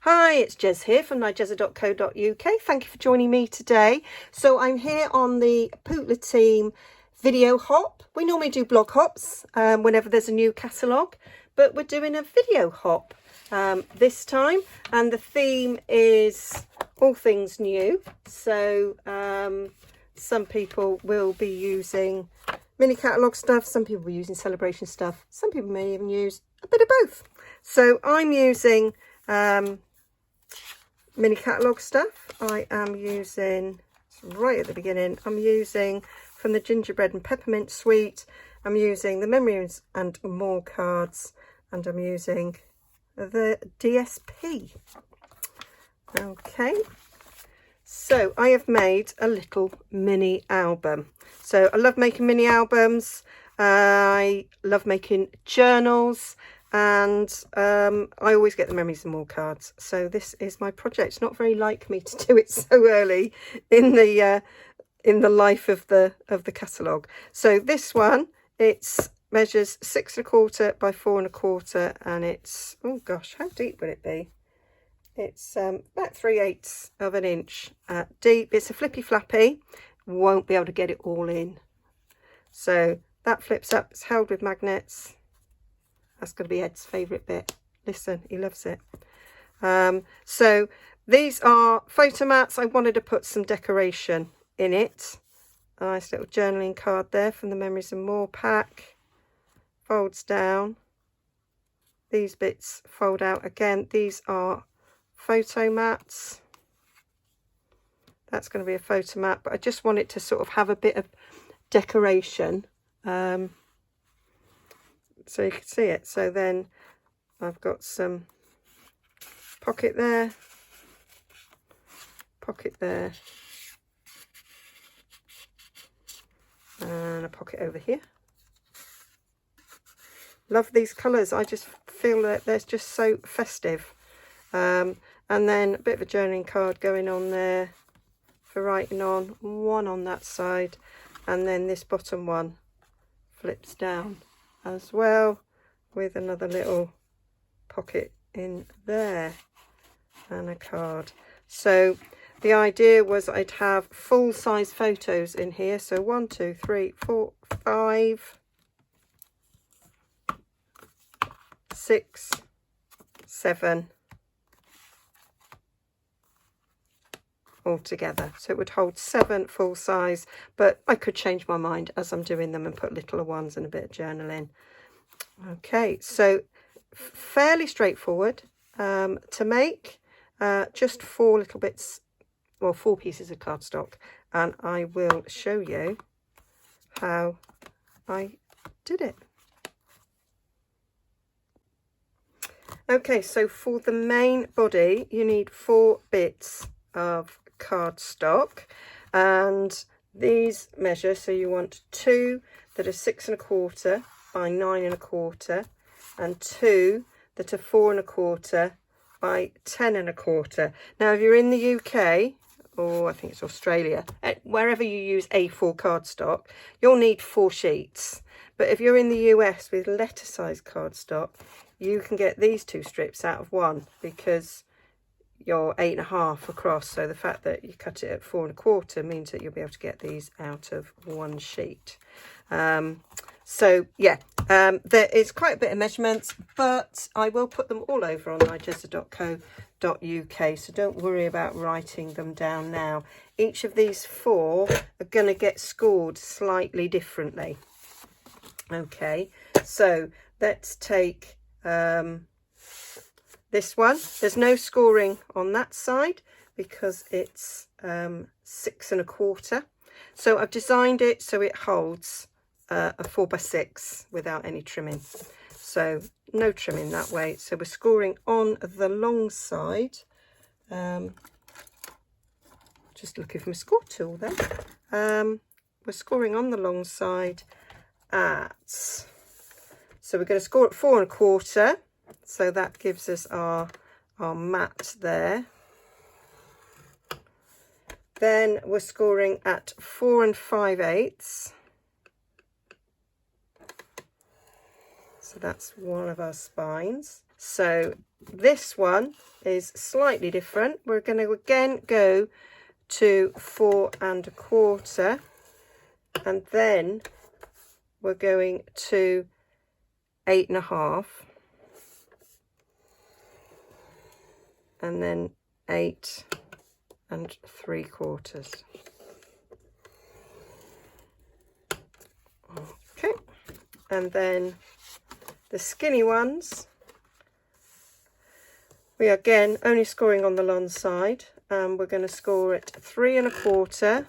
Hi, it's Jez here from Nigezza.co.uk. Thank you for joining me today. So I'm here on the Pootler team video hop. We normally do blog hops whenever there's a new catalogue, but we're doing a video hop this time, and the theme is all things new. So some people will be using mini catalogue stuff, some people will be using celebration stuff, some people may even use a bit of both. So I'm using mini catalogue stuff. I am using, right at the beginning, I'm using from the Gingerbread and Peppermint suite, I'm using the Memories and More cards, and I'm using the DSP. Okay, so I have made a little mini album. So I love making mini albums, I love making journals, and I always get the Memories and More cards. So this is my project. It's not very like me to do it so early in the life of the catalogue. So this one, it's measures 6 1/4 by 4 1/4, and it's, oh gosh, how deep would it be? It's about 3/8 of an inch deep. It's a flippy flappy. Won't be able to get it all in. So that flips up. It's held with magnets. That's going to be Ed's favourite bit. Listen, he loves it. So these are photo mats. I wanted to put some decoration in it. A nice little journaling card there from the Memories and More pack. Folds down. These bits fold out again. These are photo mats. That's going to be a photo mat, but I just want it to sort of have a bit of decoration. So you can see it. So then I've got some pocket there, and a pocket over here. Love these colours. I just feel that they're just so festive. And then a bit of a journaling card going on there for writing on, one on that side, and then this bottom one flips down as well, with another little pocket in there and a card. So the idea was I'd have full-size photos in here. So 1, 2, 3, 4, 5, 6, 7 all together. So it would hold 7 full size, but I could change my mind as I'm doing them and put littler ones and a bit of journaling. Okay, so fairly straightforward to make. Just 4 little bits, well, 4 pieces of cardstock, and I will show you how I did it. Okay, so for the main body you need 4 bits of cardstock, and these measure, so you want 2 that are 6 1/4 by 9 1/4, and 2 that are 4 1/4 by 10 1/4. Now if you're in the UK, or I think it's Australia, wherever you use A4 cardstock, you'll need 4 sheets. But if you're in the US with letter size cardstock, you can get these 2 strips out of one, because you're 8 1/2 across. So the fact that you cut it at 4 1/4 means that you'll be able to get these out of one sheet. So yeah, there is quite a bit of measurements, but I will put them all over on Nigezza.co.uk, so don't worry about writing them down now. Each of these 4 are going to get scored slightly differently. Okay, so let's take this one. There's no scoring on that side because it's 6 1/4. So I've designed it so it holds a 4 by 6 without any trimming. So no trimming that way. So we're scoring on the long side. Just looking for my score tool there. We're scoring on the long side at, so we're going to score at 4 1/4. So that gives us our mat there. Then we're scoring at 4 5/8. So that's one of our spines. So this one is slightly different. We're going to again go to 4 1/4, and then we're going to 8 1/2, and then 8 3/4. Okay, and then the skinny ones, we are again only scoring on the long side, and we're going to score it 3 1/4,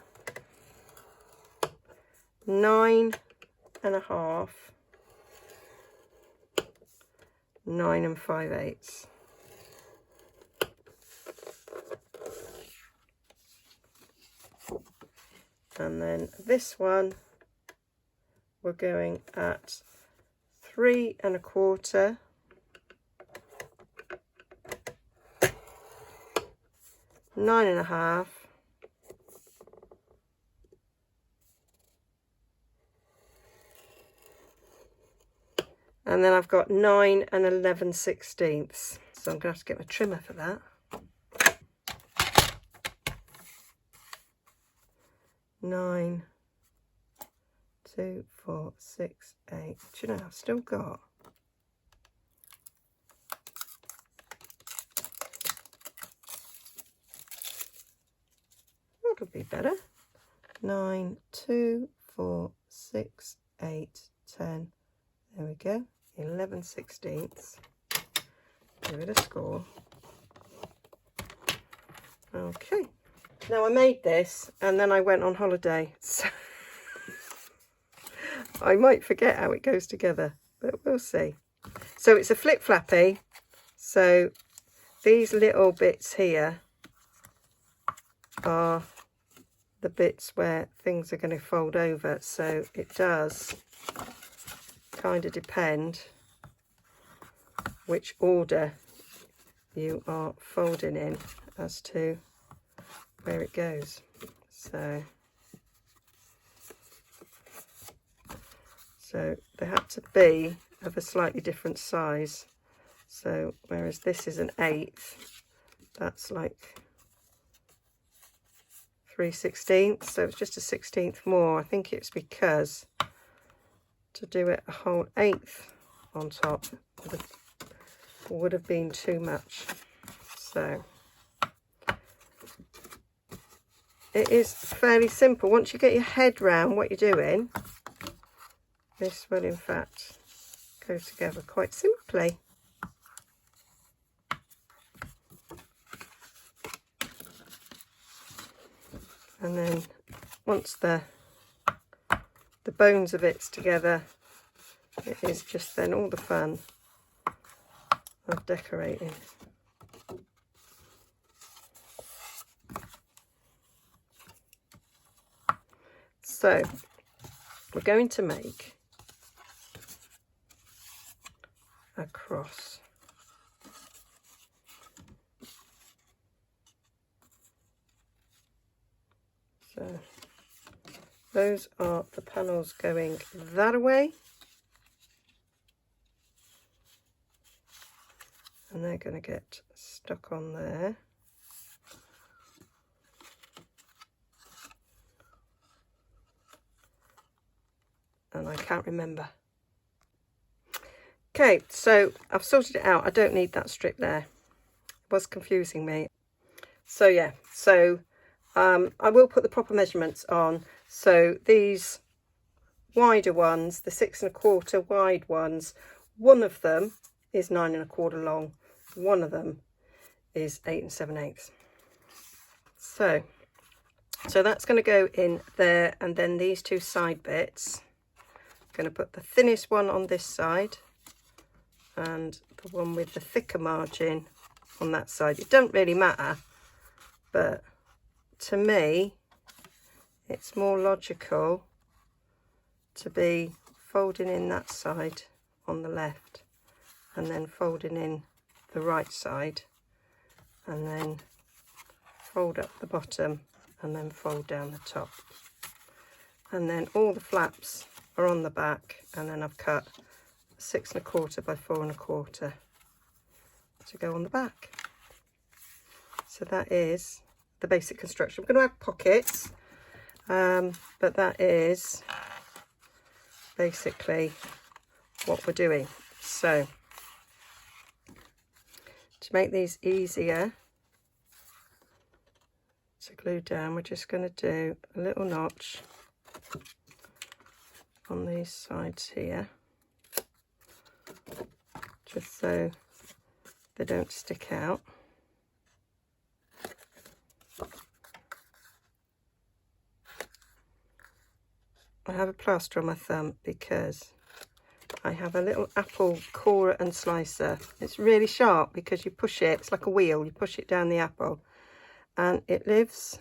9 1/2, 9 5/8. And then this one, we're going at 3 1/4, 9 1/2, and then I've got 9 11/16. So I'm going to have to get my trimmer for that. 9, 2, 4, 6, 8. Do you know, I've still got that'll be better. 9, 2, 4, 6, 8, 10. There we go. 11/16. Give it a score. Okay. Now I made this and then I went on holiday, so I might forget how it goes together, but we'll see. So it's a flip flappy, so these little bits here are the bits where things are going to fold over, so it does kind of depend which order you are folding in as to where it goes. So they have to be of a slightly different size. So whereas this is an 1/8, that's like 3/16, so it's just a 1/16 more. I think it's because to do it a whole 1/8 on top would have been too much. So it is fairly simple. Once you get your head round what you're doing, this will in fact go together quite simply. And then once the bones of it's together, it is just then all the fun of decorating. So we're going to make a cross. So those are the panels going that way, and they're going to get stuck on there. And I can't remember. Okay, so I've sorted it out. I don't need that strip there. It was confusing me. So yeah, so I will put the proper measurements on. So these wider ones, the 6 1/4 wide ones, one of them is 9 1/4 long. One of them is 8 7/8. So that's going to go in there, and then these two side bits. Going to put the thinnest one on this side and the one with the thicker margin on that side. It doesn't really matter, but to me it's more logical to be folding in that side on the left and then folding in the right side, and then fold up the bottom and then fold down the top, and then all the flaps are on the back, and then I've cut 6 1/4 by 4 1/4, to go on the back. So that is the basic construction. I'm going to add pockets, but that is basically what we're doing. So to make these easier to glue down, we're just going to do a little notch on these sides here, just so they don't stick out. I have a plaster on my thumb because I have a little apple corer and slicer. It's really sharp because you push it, it's like a wheel, you push it down the apple, and it lives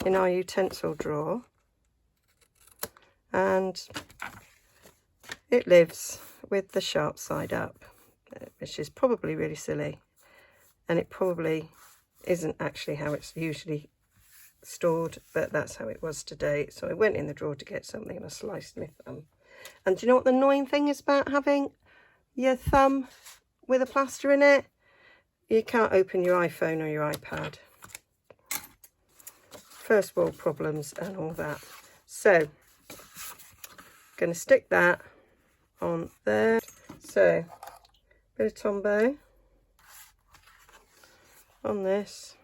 in our utensil drawer, and it lives with the sharp side up, which is probably really silly, and it probably isn't actually how it's usually stored, but that's how it was today. So I went in the drawer to get something and I sliced my thumb. And do you know what the annoying thing is about having your thumb with a plaster in it? You can't open your iPhone or your iPad. First world problems and all that. So I'm going to stick that on there. So bit of Tombow on this.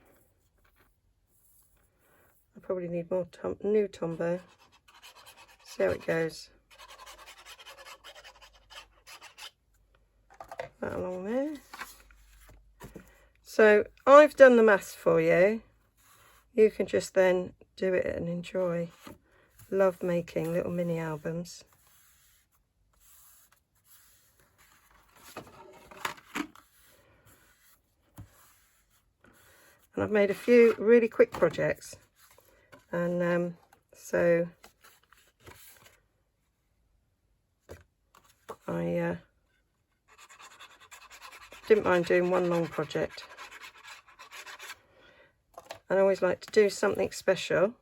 I probably need more new Tombow. See how it goes. That along there. So I've done the maths for you. You can just then do it and enjoy. Love making little mini albums. And I've made a few really quick projects, and so I didn't mind doing one long project. And I always like to do something special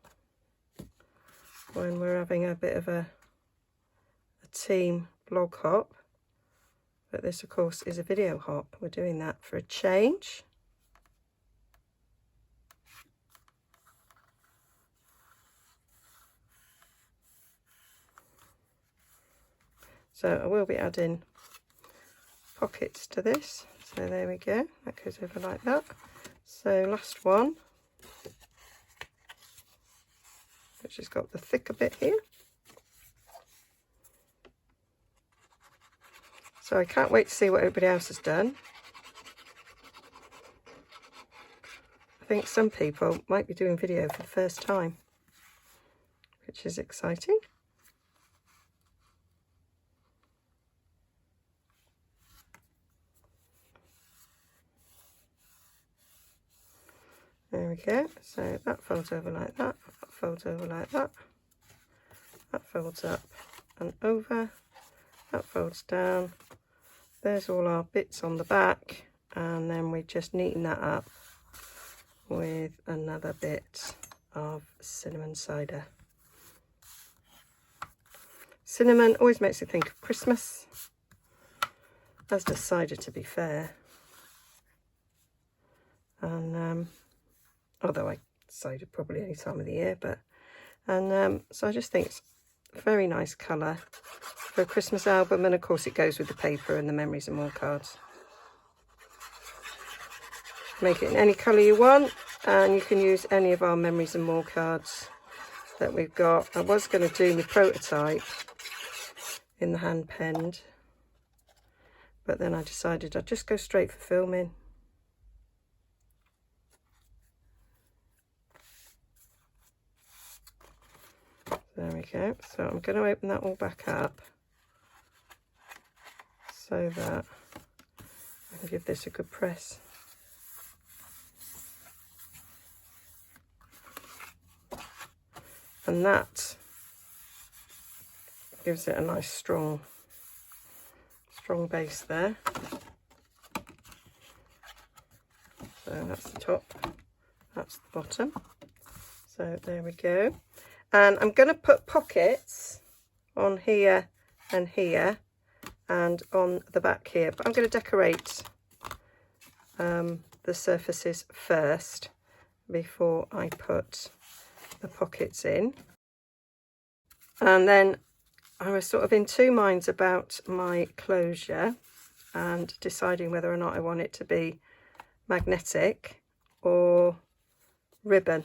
when we're having a bit of a team blog hop, but this of course is a video hop. We're doing that for a change. So I will be adding pockets to this. So there we go, that goes over like that. So last one, which has got the thicker bit here. So I can't wait to see what everybody else has done. I think some people might be doing video for the first time, which is exciting. There we go. So that folds over like that, that folds over like that, that folds up and over, that folds down. There's all our bits on the back, and then we just neaten that up with another bit of cinnamon cider. Cinnamon always makes me think of Christmas, as does cider, to be fair. And although I cider probably any time of the year, but so I just think it's a very nice colour for a Christmas album, and of course it goes with the paper and the memories and more cards. Make it in any colour you want, and you can use any of our memories and more cards that we've got. I was going to do my prototype in the hand penned, but then I decided I'd just go straight for filming. There we go. So I'm going to open that all back up so that I can give this a good press. And that gives it a nice strong base there. So that's the top, that's the bottom. So there we go. And I'm going to put pockets on here and here and on the back here, but I'm going to decorate the surfaces first before I put the pockets in. And then I was sort of in two minds about my closure and deciding whether or not I want it to be magnetic or ribbon.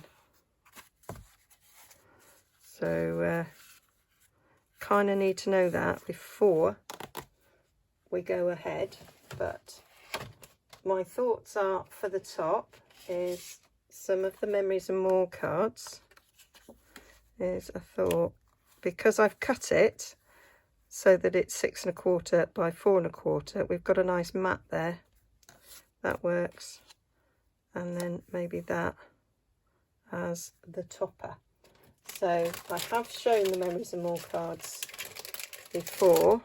So kind of need to know that before we go ahead. But my thoughts are, for the top is some of the Memories and More cards. Is a thought, because I've cut it so that it's 6 1/4 by 4 1/4, we've got a nice mat there. That works. And then maybe that as the topper. So I have shown the Memories and More cards before,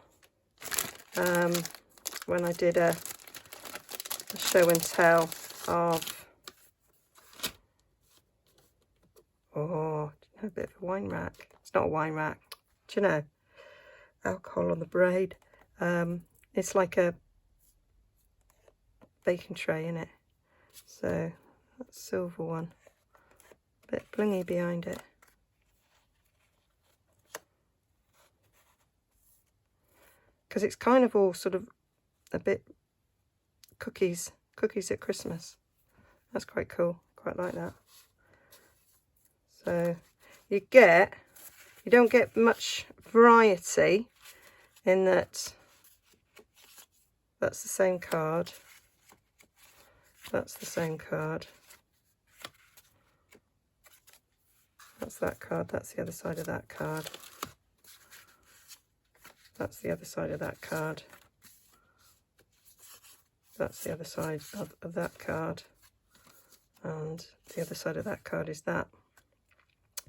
when I did a show and tell of, oh, a bit of a wine rack. It's not a wine rack. Do you know? Alcohol on the braid. It's like a baking tray, in it. So that's silver one. Bit blingy behind it. Because it's kind of all sort of a bit cookies at Christmas. That's quite cool. Quite like that. So you don't get much variety in that. That's the same card. That's the same card. That's that card. That's the other side of that card. That's the other side of that card. That's the other side of that card. And the other side of that card is that.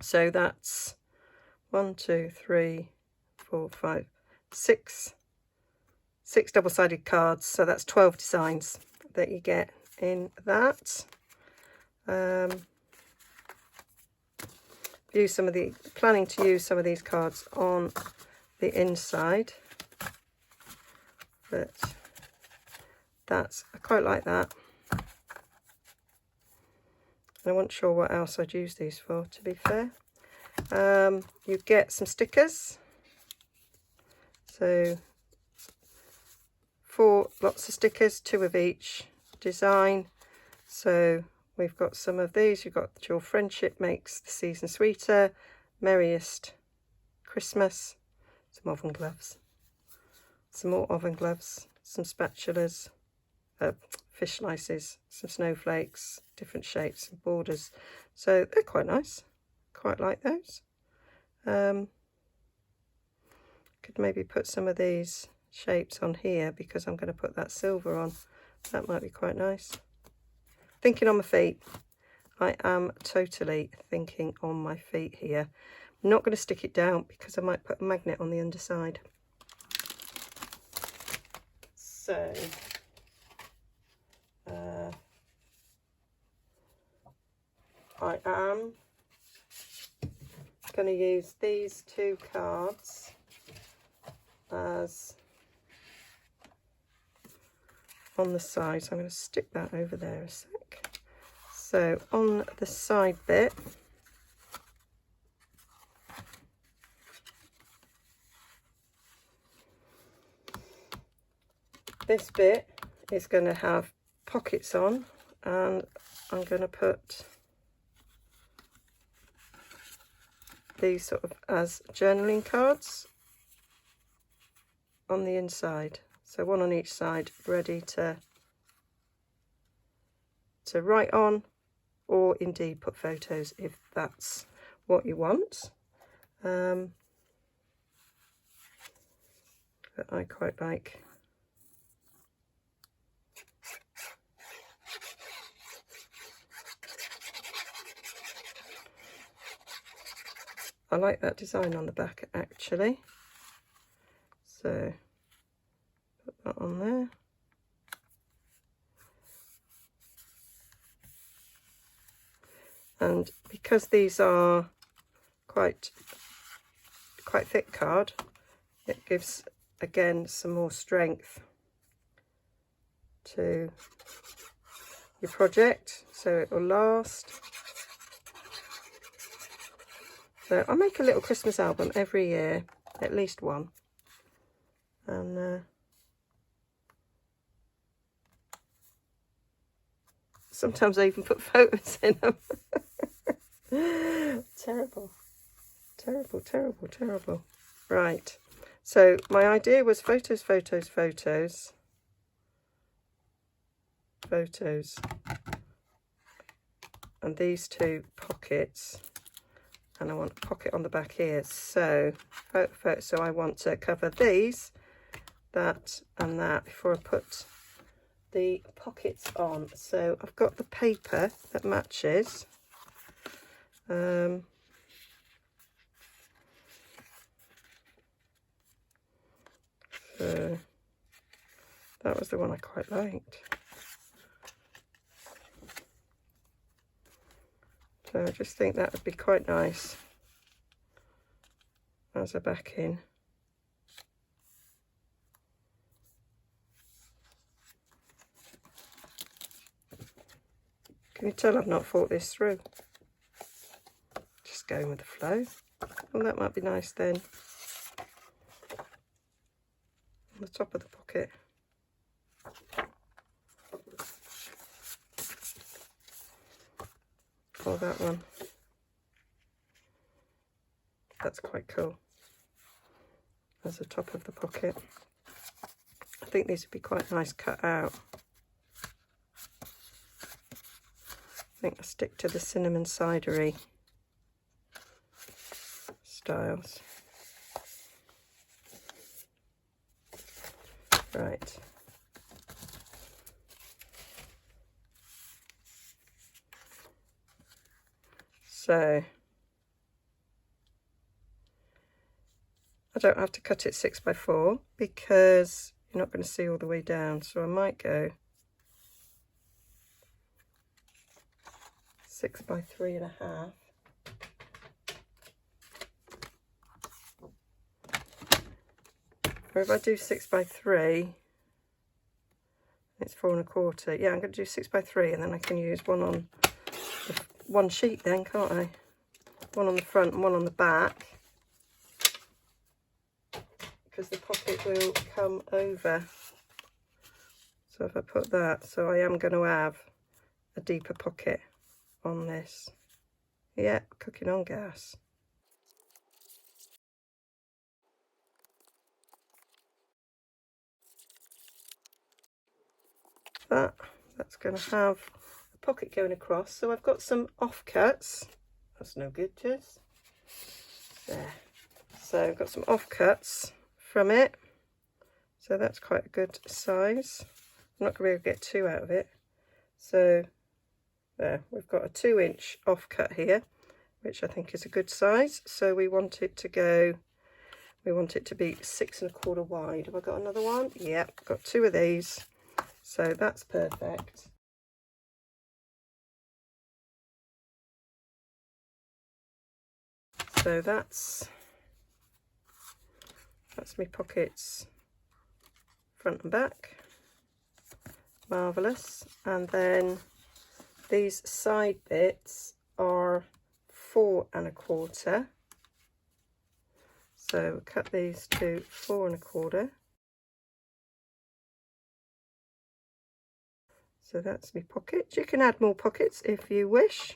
So that's 1, 2, 3, 4, 5, 6 double-sided cards. So that's 12 designs that you get in that. Planning to use some of these cards on the inside, but I quite like that. I wasn't sure what else I'd use these for, to be fair. You get some stickers, so 4 lots of stickers, 2 of each design. So we've got some of these. You've got Your Friendship Makes the Season Sweeter, Merriest Christmas, some oven gloves, some more oven gloves, some spatulas, fish slices, some snowflakes, different shapes and borders. So they're quite nice. Quite like those. Could maybe put some of these shapes on here because I'm going to put that silver on. That might be quite nice. Thinking on my feet. I am totally thinking on my feet here. I'm not going to stick it down because I might put a magnet on the underside. So I am going to use these 2 cards as on the side. So I'm going to stick that over there a sec. So on the side bit, this bit is going to have pockets on, and I'm going to put these sort of as journaling cards on the inside. So 1 on each side, ready to write on, or indeed put photos if that's what you want. But I quite like that design on the back, actually. So put that on there. And because these are quite thick card, it gives again some more strength to your project so it will last. So I make a little Christmas album every year, at least one. And sometimes I even put photos in them. Terrible, terrible, terrible, terrible. Right, so my idea was photos, photos, photos, photos, and these two pockets, and I want a pocket on the back here. So so I want to cover these, that and that before I put the pockets on. So I've got the paper that matches. So that was the one I quite liked. So I just think that would be quite nice as a backing. Can you tell I've not thought this through? Just going with the flow. Well, that might be nice then. On the top of the pocket. Or that one. That's quite cool. As the top of the pocket. I think these would be quite nice cut out. I think I'll stick to the cinnamon cidery styles. Right. So I don't have to cut it 6 by 4 because you're not going to see all the way down. So I might go 6 by 3.5. Or if I do 6 by 3, it's 4.25. Yeah, I'm going to do 6 by 3, and then I can use one on one sheet then, can't I? One on the front and one on the back, because the pocket will come over. So if I put that, so I am going to have a deeper pocket on this. Yeah, cooking on gas. That's going to have a pocket going across. So I've got some offcuts. That's no good, Jess. There. So I've got some offcuts from it. So that's quite a good size. I'm not going to be able to get 2 out of it. So there, we've got a 2-inch offcut here, which I think is a good size. So we want it to go, we want it to be 6.25 wide. Have I got another one? Yep, got 2 of these. So that's perfect. So that's my pockets front and back. Marvellous. And then these side bits are 4.25. So we'll cut these to 4.25. So that's my pockets. You can add more pockets if you wish.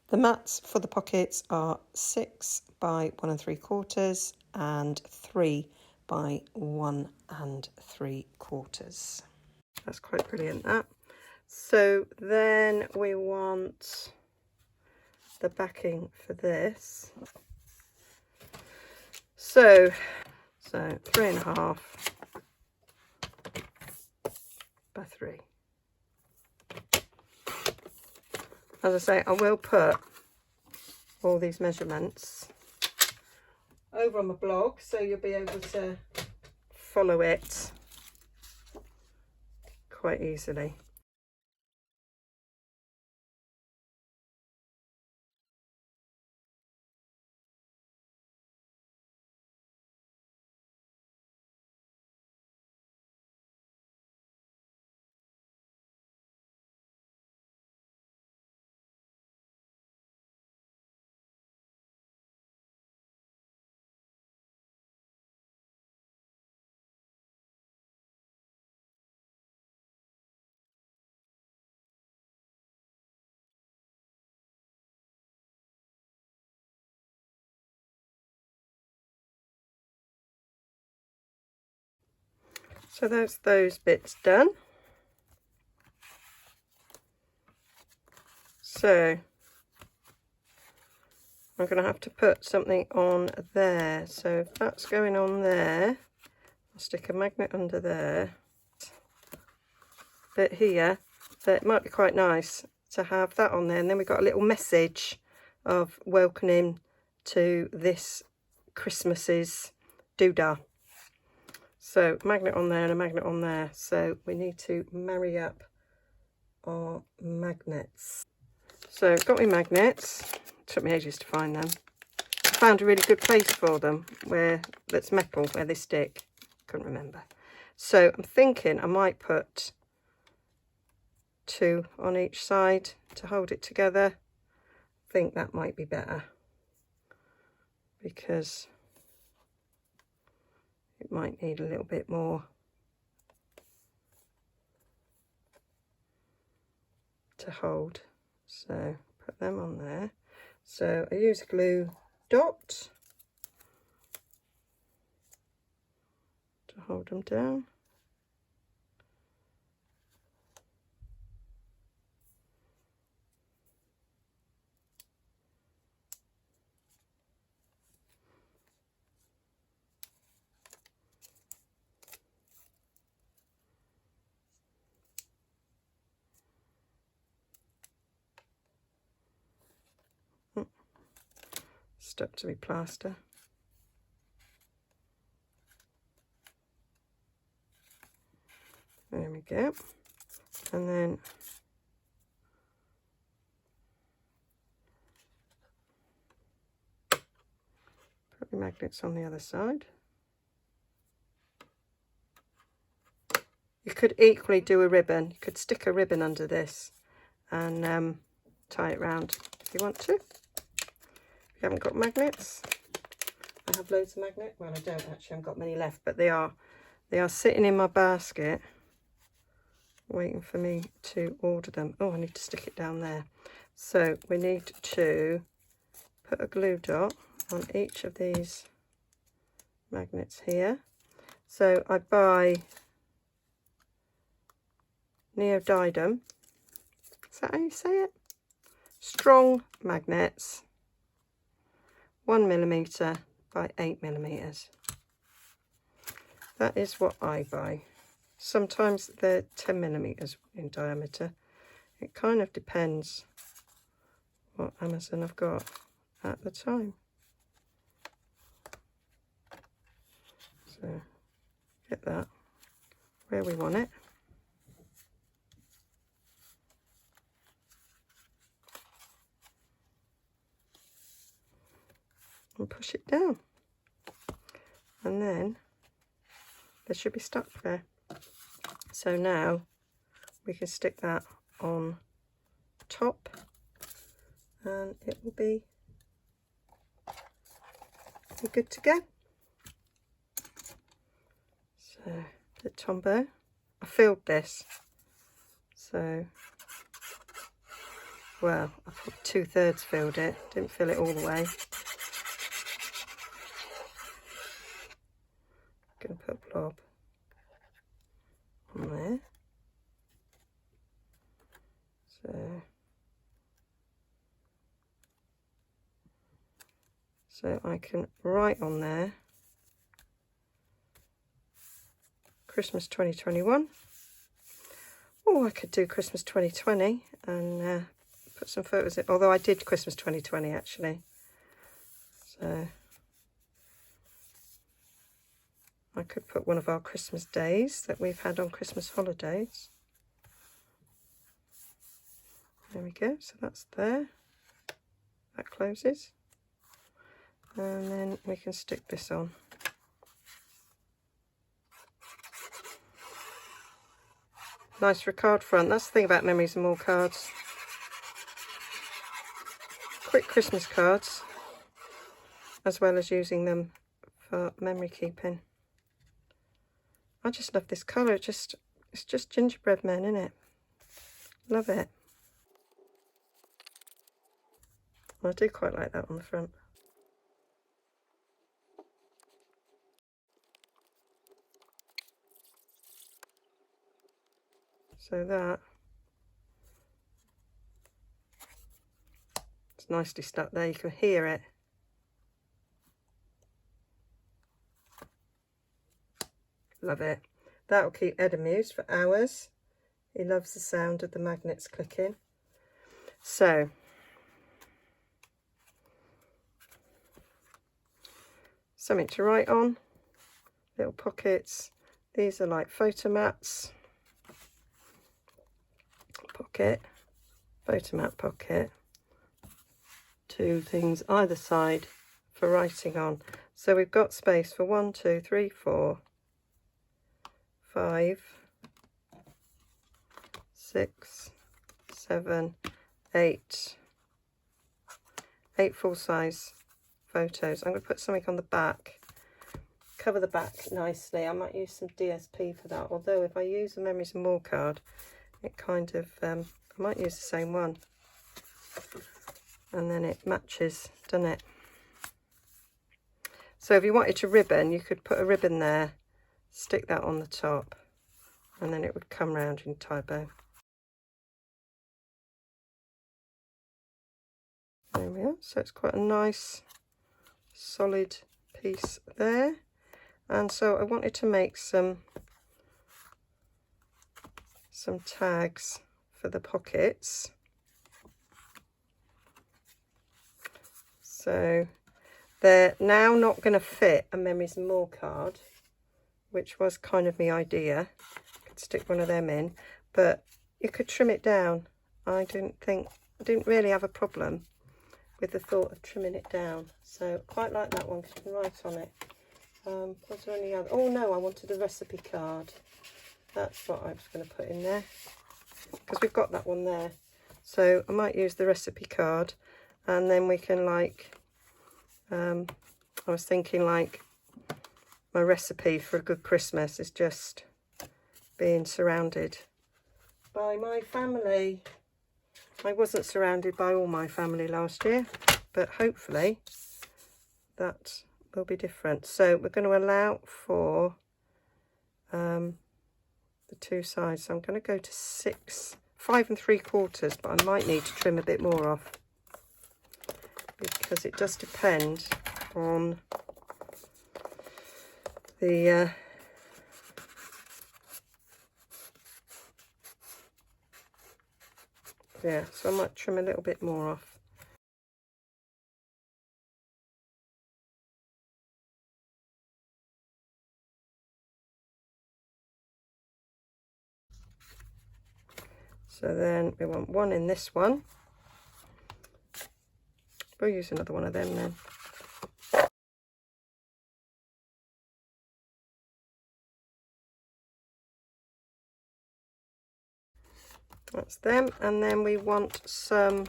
The mats for the pockets are 6 by 1 3/4 and 3 by 1 3/4. That's quite brilliant, that. So then we want the backing for this. So 3.5 by 3. As I say, I will put all these measurements over on my blog, so you'll be able to follow it quite easily. So that's those bits done. So I'm going to have to put something on there. So if that's going on there, I'll stick a magnet under there. Bit here, so it might be quite nice to have that on there, and then we've got a little message of welcoming to this Christmas's doodah. So magnet on there and a magnet on there. So we need to marry up our magnets. So I've got my magnets. Took me ages to find them. I found a really good place for them where that's metal, where they stick. Couldn't remember. So I'm thinking I might put 2 on each side to hold it together. I think that might be better because it might need a little bit more to hold. So put them on there. So I use a glue dot to hold them down. Stuck to my plaster. There we go. And then put the magnets on the other side. You could equally do a ribbon. You could stick a ribbon under this and tie it round if you want to. If you haven't got magnets, I have loads of magnets. Well, I don't actually, I haven't got many left, but they are sitting in my basket waiting for me to order them. Oh, I need to stick it down there. So we need to put a glue dot on each of these magnets here. So I buy neodymium. Is that how you say it? Strong magnets. 1mm by 8mm. That is what I buy. Sometimes they're 10mm in diameter. It kind of depends what Amazon I've got at the time. So get that where we want it. And push it down, and then they should be stuck there. So now we can stick that on top and it will be good to go. So the tombow, I filled this, so well, I put 2/3 filled it, didn't fill it all the way. Going to put a blob on there. So I can write on there Christmas 2021. Oh, I could do Christmas 2020 and put some photos in, although I did Christmas 2020 actually. So I could put one of our Christmas days that we've had on Christmas holidays. There we go, so that's there. That closes. And then we can stick this on. Nice for a card front. That's the thing about Memories and More cards. Quick Christmas cards, as well as using them for memory keeping. I just love this colour. It's just gingerbread men, isn't it? Love it. I do quite like that on the front. So that it's nicely stuck there, you can hear it. Love it. That will keep Ed amused for hours. He loves the sound of the magnets clicking. So something to write on, little pockets. These are like photo mats. Pocket, photo mat pocket. Two things either side for writing on. So we've got space for 1, 2, 3, 4, 5, 6, 7, 8. 8 full-size photos. I'm going to put something on the back, cover the back nicely. I might use some DSP for that, although if I use a Memories and More card, it kind of, I might use the same one, and then it matches, doesn't it? So if you wanted to ribbon, you could put a ribbon there, stick that on the top, and then it would come round in tie bow. There we are. So it's quite a nice solid piece there. And so I wanted to make some tags for the pockets. So they're now not going to fit a Memories and More card, which was kind of my idea. I could stick one of them in, but you could trim it down. I didn't really have a problem with the thought of trimming it down. So quite like that one because you can write on it. Was there any other? Oh no, I wanted a recipe card. That's what I was going to put in there because we've got that one there. So I might use the recipe card, and then we can like, I was thinking like my recipe for a good Christmas is just being surrounded by my family. I wasn't surrounded by all my family last year, but hopefully that will be different. So we're going to allow for the two sides. So I'm going to go to 5 3/4, but I might need to trim a bit more off because it does depend on the yeah, so I might trim a little bit more off. So then we want one in this one. We'll use another one of them then. That's them, and then we want some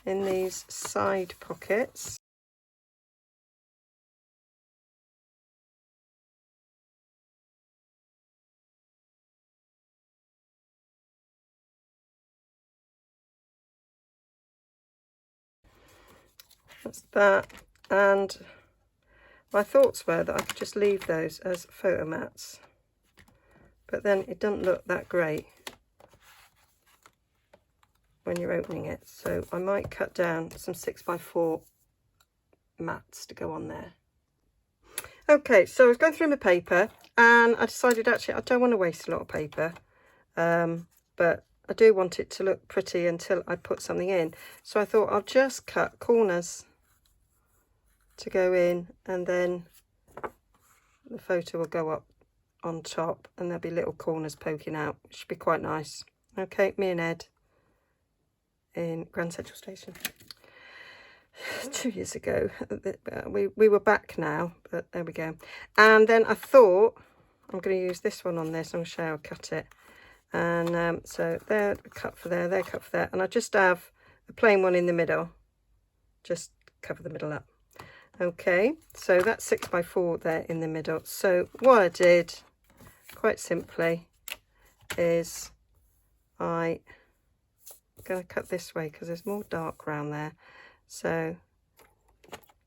in these side pockets. That's that, and my thoughts were that I could just leave those as photo mats, but then it doesn't look that great when you're opening it, so I might cut down some 6x4 mats to go on there. Okay, so I was going through my paper and I decided actually I don't want to waste a lot of paper, but I do want it to look pretty until I put something in. So I thought I'll just cut corners to go in, and then the photo will go up on top and there'll be little corners poking out, which should be quite nice. Okay, me and Ed in Grand Central Station 2 years ago. We were back now, but there we go. And then I thought I'm going to use this one on this. I'm going to show you how I cut it. And so they're cut for there, they're cut for there, and I just have a plain one in the middle, just cover the middle up. Okay, so that's 6x4 there in the middle. So what I did quite simply is I'm going to cut this way because there's more dark around there. So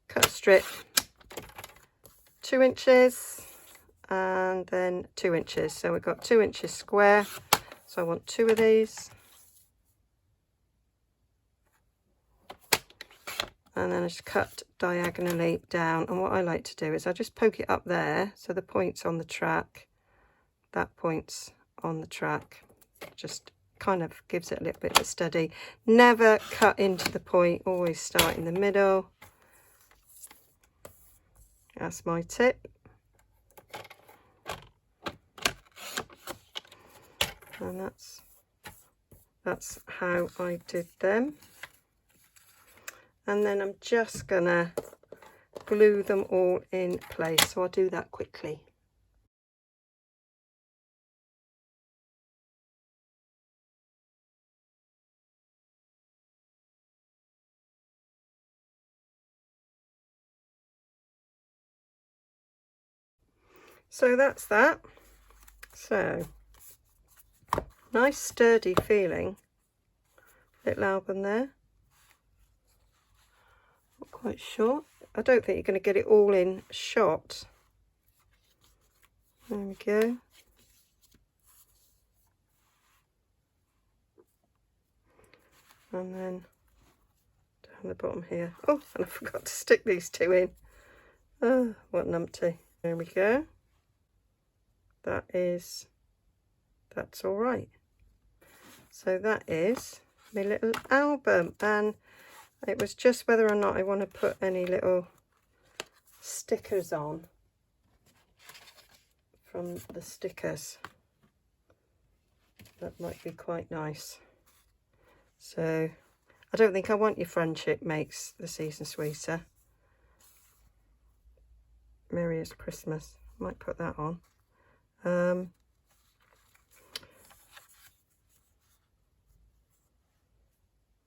cut a strip 2 inches and then 2 inches. So we've got 2 inches square So I want 2 of these. And then I just cut diagonally down. And what I like to do is I just poke it up there, so the point's on the track, that point's on the track. Just kind of gives it a little bit of a steady. Never cut into the point, always start in the middle. That's my tip. And that's how I did them. And then I'm just gonna glue them all in place, so I'll do that quickly. So that's that. So nice sturdy feeling little album there. Not quite sure. I don't think you're going to get it all in shot. There we go. And then down the bottom here. Oh, and I forgot to stick these 2 in. Oh, what an umpty. There we go. That's all right. So that is my little album, and it was just whether or not I want to put any little stickers on from the stickers. That might be quite nice. So I don't think I want Your Friendship Makes the Season Sweeter. Merriest Christmas. Might put that on.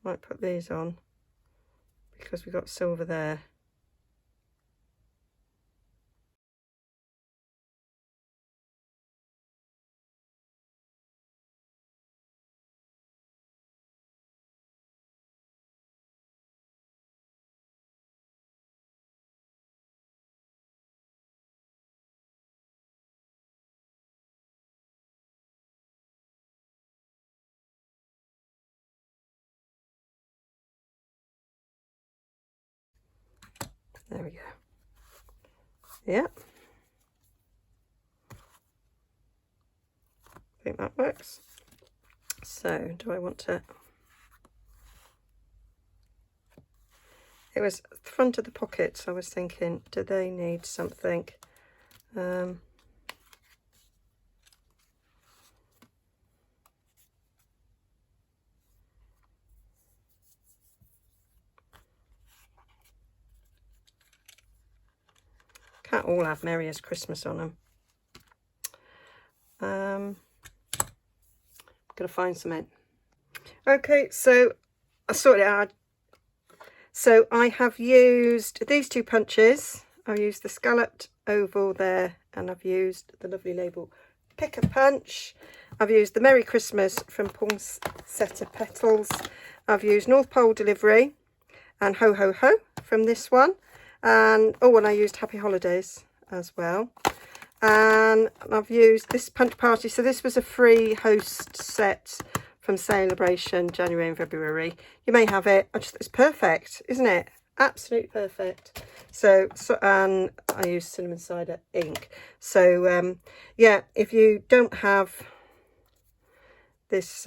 Might put these on because we've got silver there. There we go. Yep. I think that works. So do I want to... It was the front of the pockets. I was thinking, do they need something? Can't all have Merriest Christmas on them. I'm gonna find some in. Okay, so I sorted it out. So I have used these 2 punches. I've used the scalloped oval there, and I've used the lovely label Pick a Punch. I've used the Merry Christmas from Poinsettia Petals. I've used North Pole Delivery and Ho Ho Ho from this one. And oh, and I used Happy Holidays as well. And I've used this Punch Party. So this was a free host set from Celebration January and February. You may have it. It's perfect, isn't it? Absolutely perfect. So and I use cinnamon cider ink. So yeah, if you don't have this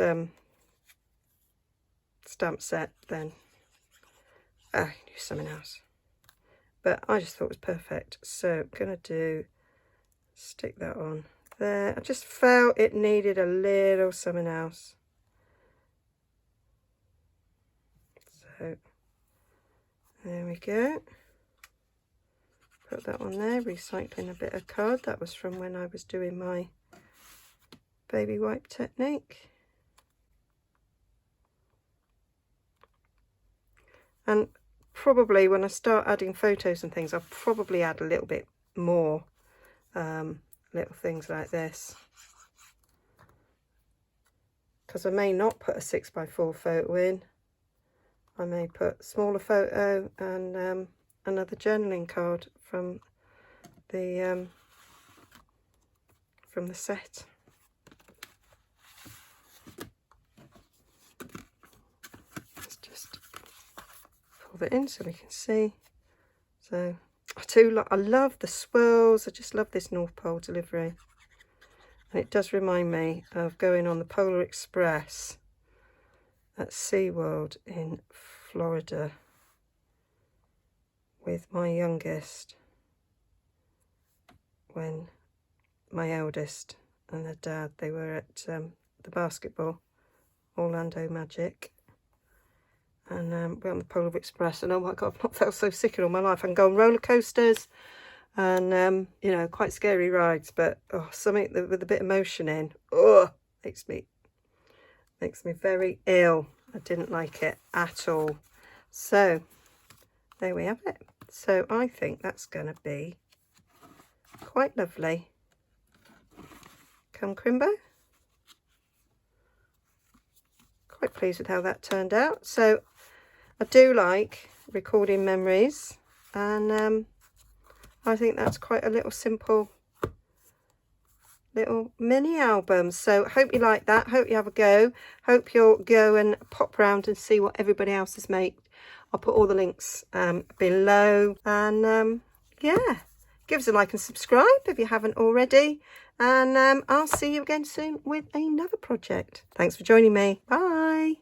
stamp set, then you can use something else. But I just thought it was perfect. So I'm going to stick that on there. I just felt it needed a little something else. So there we go. Put that on there, recycling a bit of card. That was from when I was doing my baby wipe technique. And probably when I start adding photos and things, I'll probably add a little bit more little things like this, because I may not put a 6x4 photo in. I may put a smaller photo and another journaling card from the set. further in so we can see. So I love the swirls. I just love this North Pole delivery. And it does remind me of going on the Polar Express at SeaWorld in Florida with my youngest, when my eldest and her dad, they were at the basketball, Orlando Magic, and we're on the Polar Express, and oh my God, I've not felt so sick in all my life. I can go on roller coasters and you know, quite scary rides, but something with a bit of motion in, makes me very ill. I didn't like it at all. So there we have it. So I think that's going to be quite lovely. Come Crimbo. Quite pleased with how that turned out. So I do like recording memories, and I think that's quite a little simple little mini album. So hope you like that. Hope you have a go. Hope you'll go and pop round and see what everybody else has made. I'll put all the links below, and yeah, give us a like and subscribe if you haven't already, and I'll see you again soon with another project. Thanks for joining me. Bye.